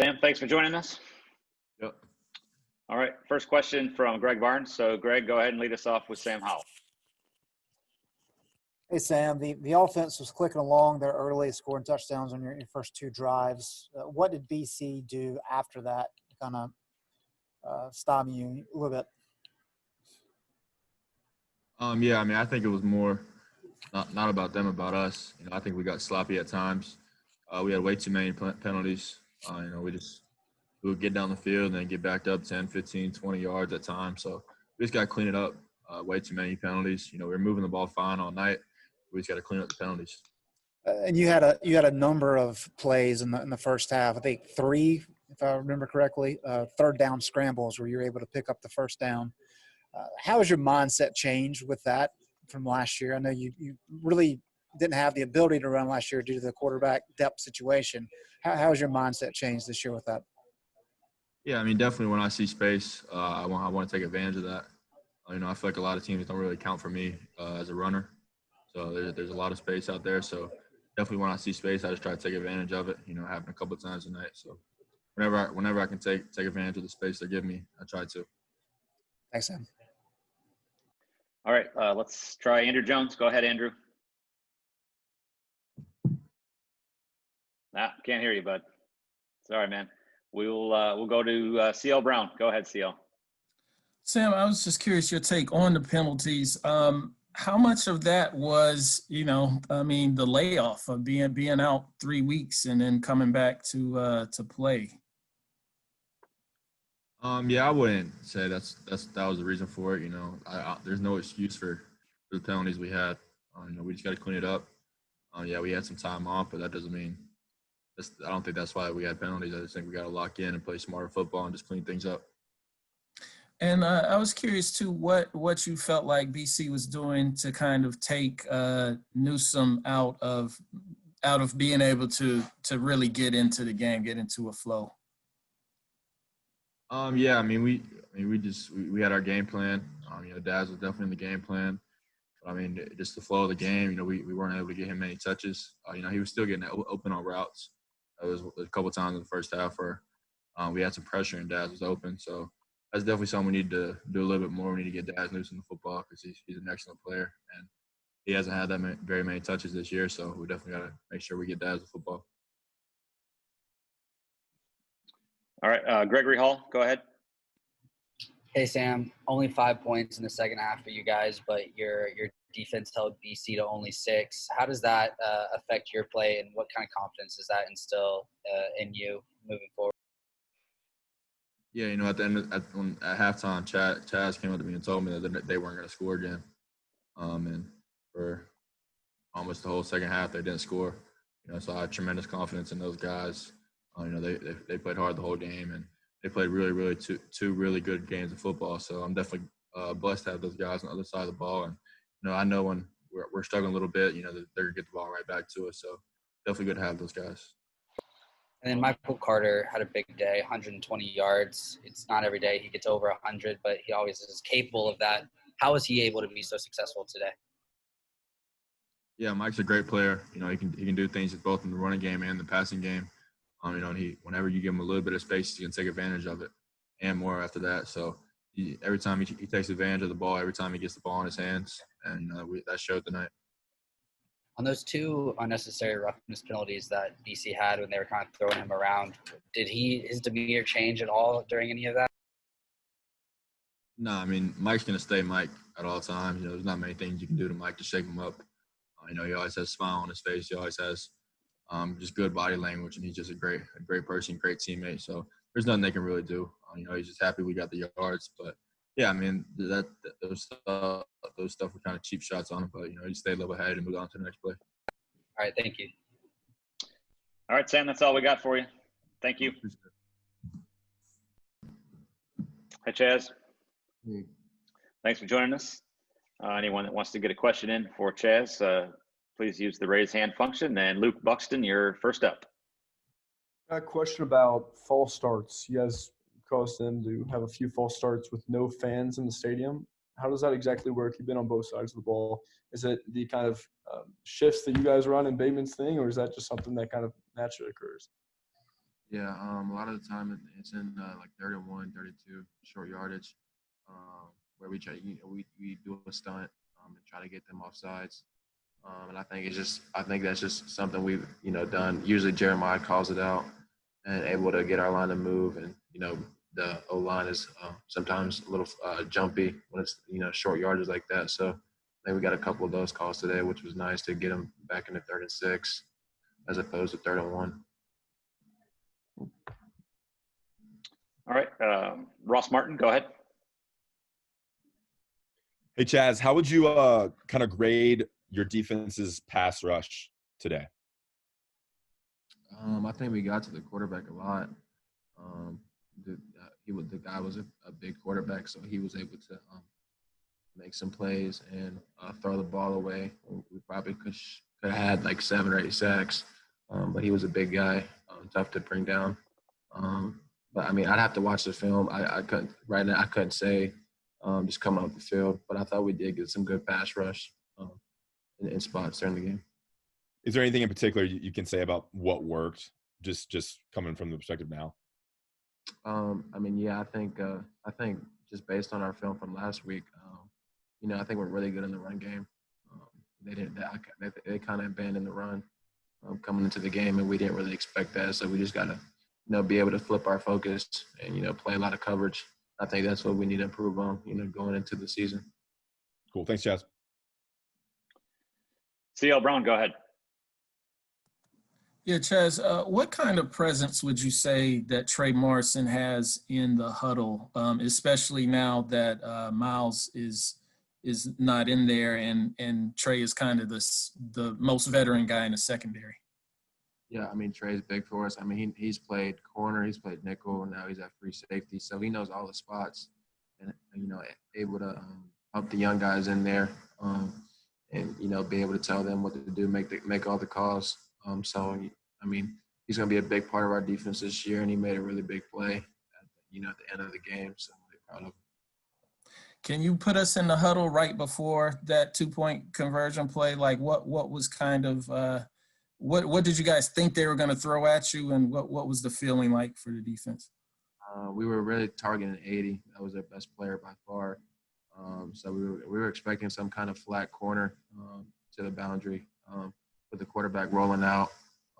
Sam, thanks for joining us. Yep. All right, first question from Greg Barnes. So, Greg, go ahead and lead us off with Sam Howell. Hey, Sam, the offense was clicking along there early, scoring touchdowns on your first two drives. What did BC do after that to kind of stymie you a little bit? Yeah, I mean, I think it was more not about them, about us. I think we got sloppy at times. We had way too many penalties. We would get down the field and then get backed up 10, 15, 20 yards at times. So we just got to clean it up. Way too many penalties. We were moving the ball fine all night. We just got to clean up the penalties. And you had a number of plays in the first half. I think 3, if I remember correctly, third down scrambles where you were able to pick up the first down. How has your mindset changed with that from last year? I know you really didn't have the ability to run last year due to the quarterback depth situation. How has your mindset changed this year with that? Yeah, I mean, definitely when I see space, I want to take advantage of that. I feel like a lot of teams don't really count for me as a runner. So there's a lot of space out there. So definitely when I see space, I just try to take advantage of it. Happened a couple of times a night. So whenever I can take advantage of the space they give me, I try to. Thanks, Sam. All right, let's try Andrew Jones. Go ahead, Andrew. Can't hear you, bud. Sorry, man. We'll go to CL Brown. Go ahead, CL. Sam, I was just curious your take on the penalties. How much of that was, the layoff of being out 3 weeks and then coming back to play? Yeah, I wouldn't say that was the reason for it. There's no excuse for the penalties we had. We just got to clean it up. Yeah, we had some time off, but that doesn't mean I don't think that's why we had penalties. I just think we got to lock in and play smarter football and just clean things up. And I was curious too, what you felt like BC was doing to kind of take Newsome out of being able to really get into the game, get into a flow. Yeah, I mean we had our game plan. Daz was definitely in the game plan. But, just the flow of the game. We weren't able to get him many touches. He was still getting open on routes. There was a couple of times in the first half where we had some pressure and Daz was open. So that's definitely something we need to do a little bit more. We need to get Daz Newsome the football because he's an excellent player and he hasn't had that very many touches this year. So we definitely got to make sure we get Daz the football. All right, Gregory Hall, go ahead. Hey, Sam, only 5 points in the second half for you guys, but your defense held BC to only 6. How does that affect your play, and what kind of confidence does that instill in you moving forward? Yeah, at the end at halftime, Chazz came up to me and told me that they weren't going to score again. And for almost the whole second half, they didn't score. So I had tremendous confidence in those guys. They played hard the whole game, and they played really, really two really good games of football. So I'm definitely blessed to have those guys on the other side of the ball. And I know when we're struggling a little bit, that they're gonna get the ball right back to us. So definitely good to have those guys. And then Michael Carter had a big day, 120 yards. It's not every day he gets over 100, but he always is capable of that. How was he able to be so successful today? Yeah, Mike's a great player. He can do things both in the running game and the passing game. And whenever you give him a little bit of space, he can take advantage of it and more after that. So every time he takes advantage of the ball, every time he gets the ball in his hands, and that showed tonight. On those 2 unnecessary roughness penalties that BC had when they were kind of throwing him around, did his demeanor change at all during any of that? No, Mike's going to stay Mike at all times. There's not many things you can do to Mike to shake him up. He always has a smile on his face. He always has just good body language, and he's just a great person, great teammate. So there's nothing they can really do. He's just happy we got the yards. But, yeah, those stuff were kind of cheap shots on him. But, he stayed level headed and moved on to the next play. All right, thank you. All right, Sam, that's all we got for you. Thank you. Hi, Chazz. Thanks for joining us. Anyone that wants to get a question in for Chazz, please use the raise hand function. And Luke Buxton, you're first up. Got a question about false starts. You guys caused them to have a few false starts with no fans in the stadium. How does that exactly work? You've been on both sides of the ball. Is it the kind of shifts that you guys run in Bateman's thing, or is that just something that kind of naturally occurs? Yeah, a lot of the time it's in like 31, 32 short yardage, where we try, we do a stunt and try to get them off sides. And I think that's just something we've, done. Usually Jeremiah calls it out and able to get our line to move. And, the O-line is sometimes a little jumpy when it's, short yardage like that. So I think we got a couple of those calls today, which was nice to get them back into 3rd and 6 as opposed to 3rd and 1. All right. Ross Martin, go ahead. Hey, Chazz, how would you kind of grade your defense's pass rush today? I think we got to the quarterback a lot. The guy was a big quarterback, so he was able to make some plays and throw the ball away. We probably could have had like 7 or 8 sacks, but he was a big guy, tough to bring down. But I mean, I'd have to watch the film. I couldn't right now. I couldn't say just coming off the field, but I thought we did get some good pass rush in spots during the game. Is there anything in particular you can say about what worked? Just coming from the perspective now. I mean, yeah, I think just based on our film from last week, I think we're really good in the run game. They kind of abandoned the run coming into the game, and we didn't really expect that. So we just got to, be able to flip our focus and, play a lot of coverage. I think that's what we need to improve on, going into the season. Cool. Thanks, Chazz. CL Brown, go ahead. Yeah, Chazz, what kind of presence would you say that Trey Morrison has in the huddle, especially now that Miles is not in there and Trey is kind of the most veteran guy in the secondary? Yeah, I mean, Trey's big for us. I mean, he's played corner, he's played nickel, and now he's at free safety. So he knows all the spots and able to help the young guys in there and, be able to tell them what to do, make all the calls. So, I mean, he's going to be a big part of our defense this year, and he made a really big play at the end of the game. So I'm really proud of him. Can you put us in the huddle right before that 2-point conversion play? Like what was kind of what did you guys think they were going to throw at you, and what was the feeling like for the defense? We were really targeting 80. That was their best player by far. So we were expecting some kind of flat corner to the boundary with the quarterback rolling out.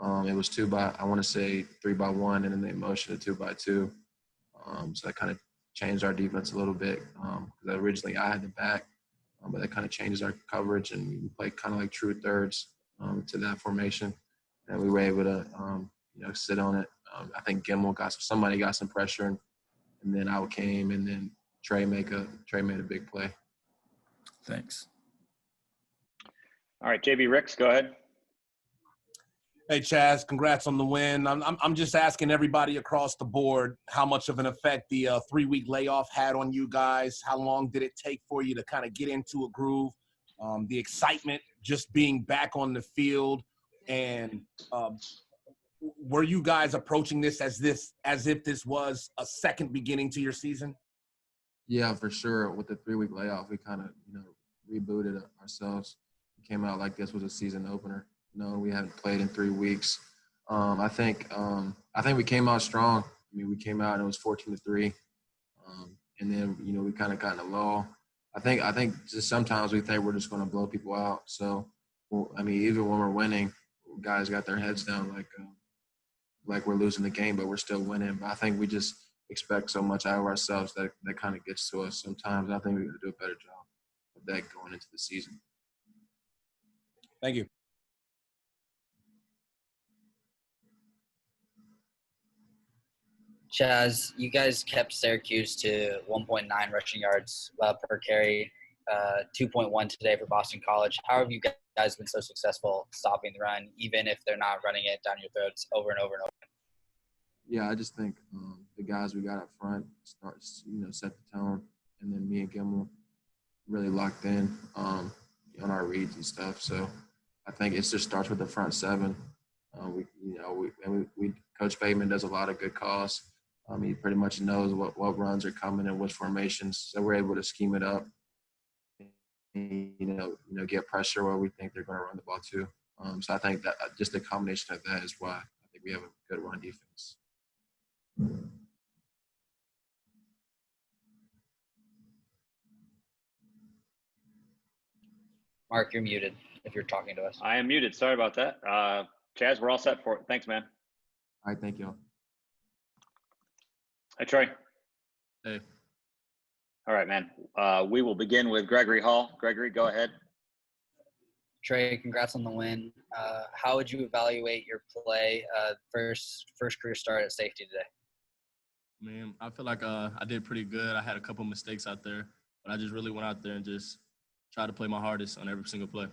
It was 3-by-1, and then they motioned to 2-by-2. So that kind of changed our defense a little bit because originally I had the back, but that kind of changes our coverage, and we played kind of like true thirds to that formation, and we were able to sit on it. I think Gemmell somebody got some pressure, and then out came, and then Trey made a big play. Thanks. All right, JB Ricks, go ahead. Hey, Chazz, congrats on the win. I'm just asking everybody across the board how much of an effect the 3-week layoff had on you guys. How long did it take for you to kind of get into a groove? The excitement just being back on the field, and were you guys approaching this as if this was a second beginning to your season? Yeah, for sure. With the 3-week layoff, we kind of rebooted ourselves. We came out like this was a season opener. We haven't played in 3 weeks. I think we came out strong. I mean, we came out and it was 14-3, and then we kind of got in a lull. I think just sometimes we think we're just going to blow people out. So, I mean, even when we're winning, guys got their heads down like we're losing the game, but we're still winning. But I think we just expect so much out of ourselves that kind of gets to us sometimes. I think we got to do a better job of that going into the season. Thank you. Chazz, you guys kept Syracuse to 1.9 rushing yards per carry, 2.1 today for Boston College. How have you guys been so successful stopping the run, even if they're not running it down your throats over and over and over? Yeah, I just think the guys we got up front set the tone, and then me and Gemmell really locked in on our reads and stuff. So I think it just starts with the front seven. Coach Bateman does a lot of good calls. He pretty much knows what runs are coming and which formations, so we're able to scheme it up. Get pressure where we think they're going to run the ball too. So I think that just a combination of that is why I think we have a good run defense. Mark, you're muted if you're talking to us. I am muted. Sorry about that. Chazz, we're all set for it. Thanks, man. All right, thank you. Hey, Trey. Hey. All right, man. We will begin with Gregory Hall. Gregory, go ahead. Trey, congrats on the win. How would you evaluate your play first career start at safety today? Man, I feel like I did pretty good. I had a couple mistakes out there, but I just really went out there and just tried to play my hardest on every single play.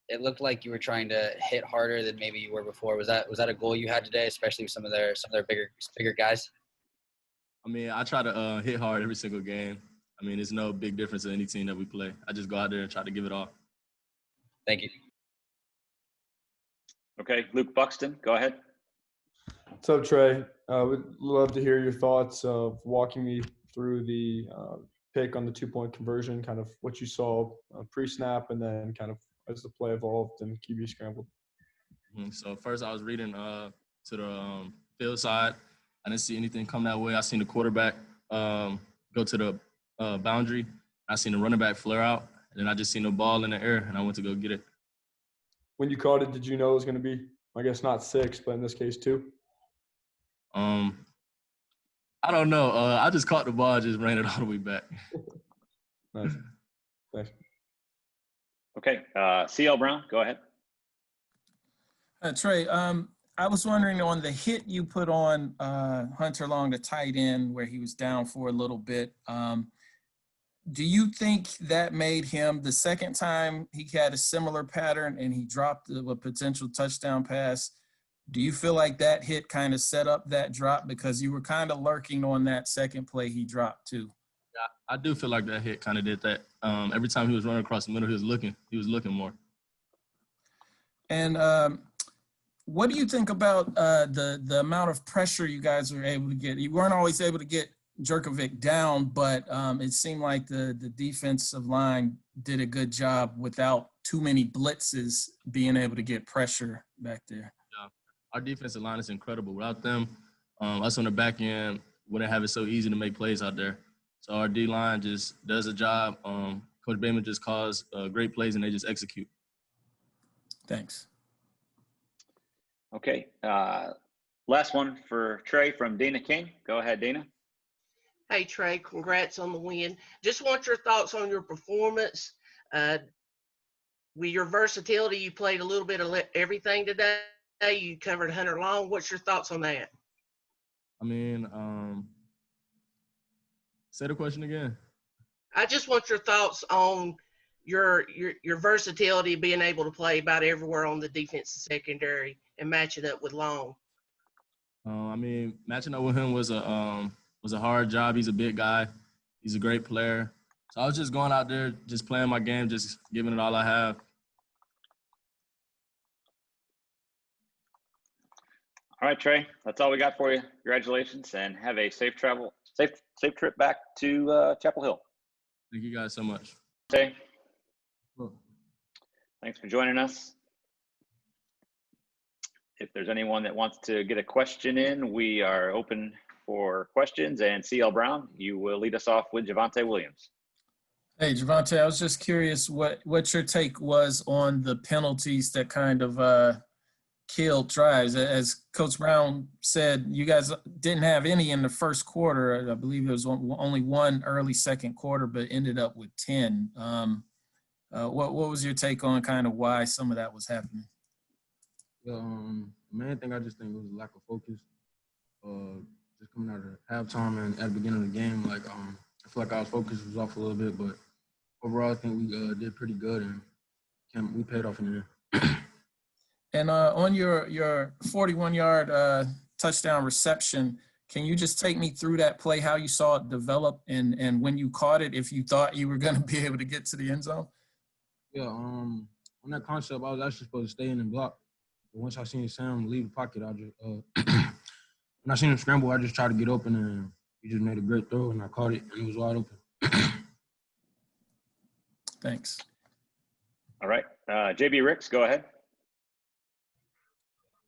It looked like you were trying to hit harder than maybe you were before. Was that a goal you had today, especially with some of their bigger guys? I mean, I try to hit hard every single game. I mean, there's no big difference in any team that we play. I just go out there and try to give it all. Thank you. Okay, Luke Buxton, go ahead. What's up, Trey? Would love to hear your thoughts of walking me through the pick on the 2-point conversion, kind of what you saw pre-snap, and then kind of as the play evolved and QB scrambled. So first I was reading to the field side. I didn't see anything come that way. I seen the quarterback go to the boundary. I seen the running back flare out, and then I just seen the ball in the air, and I went to go get it. When you caught it, did you know it was going to be, I guess, not 6, but in this case 2? I don't know. I just caught the ball, just ran it all the way back. Nice. Thanks. Okay, CL Brown, go ahead. Trey, I was wondering on the hit you put on Hunter Long, the tight end, where he was down for a little bit. Do you think that made him, the second time he had a similar pattern and he dropped a potential touchdown pass, do you feel like that hit kind of set up that drop because you were kind of lurking on that second play he dropped too? Yeah, I do feel like that hit kind of did that. Every time he was running across the middle, he was looking more. And what do you think about the amount of pressure you guys were able to get? You weren't always able to get Jerkovic down, but it seemed like the defensive line did a good job without too many blitzes being able to get pressure back there. Yeah, our defensive line is incredible. Without them, us on the back end wouldn't have it so easy to make plays out there. So our D-line just does a job. Coach Bateman just calls great plays, and they just execute. Thanks. Okay, last one for Trey from Dina King. Go ahead, Dina. Hey, Trey, congrats on the win. Just want your thoughts on your performance. With your versatility, you played a little bit of everything today. You covered Hunter Long. What's your thoughts on that? I mean, say the question again. I just want your thoughts on your versatility, being able to play about everywhere on the defensive secondary and matching up with Long. I mean, matching up with him was a hard job. He's a big guy. He's a great player. So I was just going out there, just playing my game, just giving it all I have. All right, Trey, that's all we got for you. Congratulations, and have a safe trip back to Chapel Hill. Thank you guys so much. Trey, thanks for joining us. If there's anyone that wants to get a question in, we are open for questions. And CL Brown, you will lead us off with Javonte Williams. Hey, Javonte, I was just curious what your take was on the penalties that kind of killed drives. As Coach Brown said, you guys didn't have any in the first quarter. I believe there was only one early second quarter, but ended up with 10. What was your take on kind of why some of that was happening? The main thing I just think was lack of focus. Just coming out of halftime and at the beginning of the game, I feel like our focus was off a little bit, but overall I think we did pretty good and we paid off in the end. And on your 41-yard touchdown reception, can you just take me through that play, how you saw it develop, and when you caught it, if you thought you were going to be able to get to the end zone? Yeah, on that concept, I was actually supposed to stay in and block. But once I seen Sam leave the pocket, I just when I seen him scramble, I just tried to get open, and he just made a great throw, and I caught it, and it was wide open. Thanks. All right. JB Ricks, go ahead.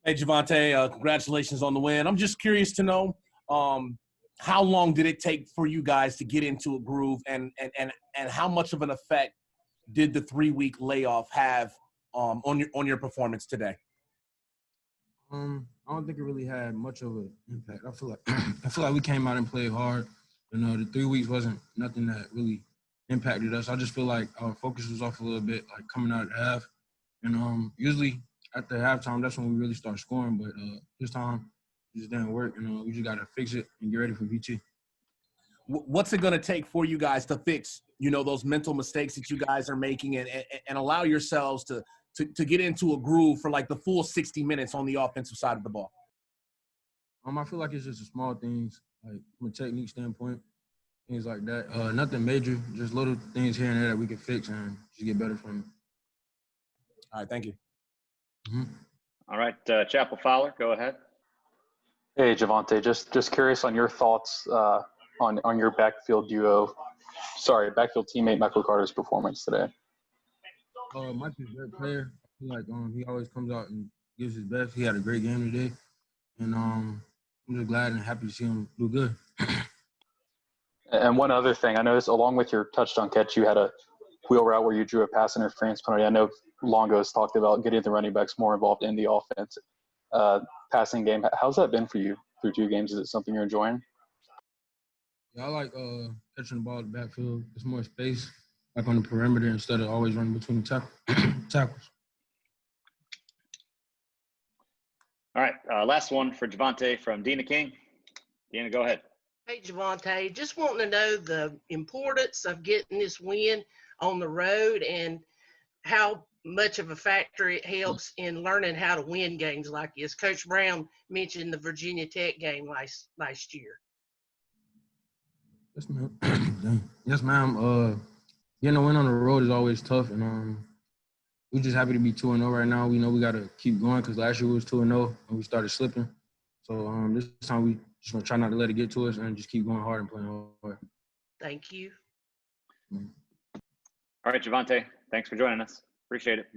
Hey, Javonte, congratulations on the win. I'm just curious to know how long did it take for you guys to get into a groove, and how much of an effect did the 3-week layoff have on your performance today? I don't think it really had much of an impact. I feel like we came out and played hard. The 3 weeks wasn't nothing that really impacted us. I just feel like our focus was off a little bit, like coming out of the half. And usually at the halftime, that's when we really start scoring. But this time, it just didn't work. We just got to fix it and get ready for BT. What's it going to take for you guys to fix, those mental mistakes that you guys are making and allow yourselves to get into a groove for like the full 60 minutes on the offensive side of the ball? I feel like it's just the small things, like from a technique standpoint, things like that. Nothing major, just little things here and there that we can fix and just get better from it. All right, thank you. Mm-hmm. All right, Chapel Fowler, go ahead. Hey, Javonte, just curious on your thoughts on your backfield teammate Michael Carter's performance today. Mike's a great player. I feel like he always comes out and gives his best. He had a great game today, and I'm just glad and happy to see him do good. And one other thing, I noticed along with your touchdown catch, you had a wheel route where you drew a pass interference penalty. I know Longo's talked about getting the running backs more involved in the offense passing game. How's that been for you through 2 games? Is it something you're enjoying? Yeah, I like catching the ball in the backfield. There's more space, like on the perimeter, instead of always running between the tackles. All right, last one for Javonte from Dina King. Dina, go ahead. Hey, Javonte, just wanting to know the importance of getting this win on the road and how much of a factor it helps in learning how to win games like this. Coach Brown mentioned the Virginia Tech game last year. Yes, ma'am. Yes, ma'am. Getting a win on the road is always tough, and we're just happy to be 2-0 right now. We know we got to keep going because last year we was 2-0 and we started slipping. So this time we just want to try not to let it get to us and just keep going hard and playing hard. Thank you. All right, Javonte, thanks for joining us. Appreciate it.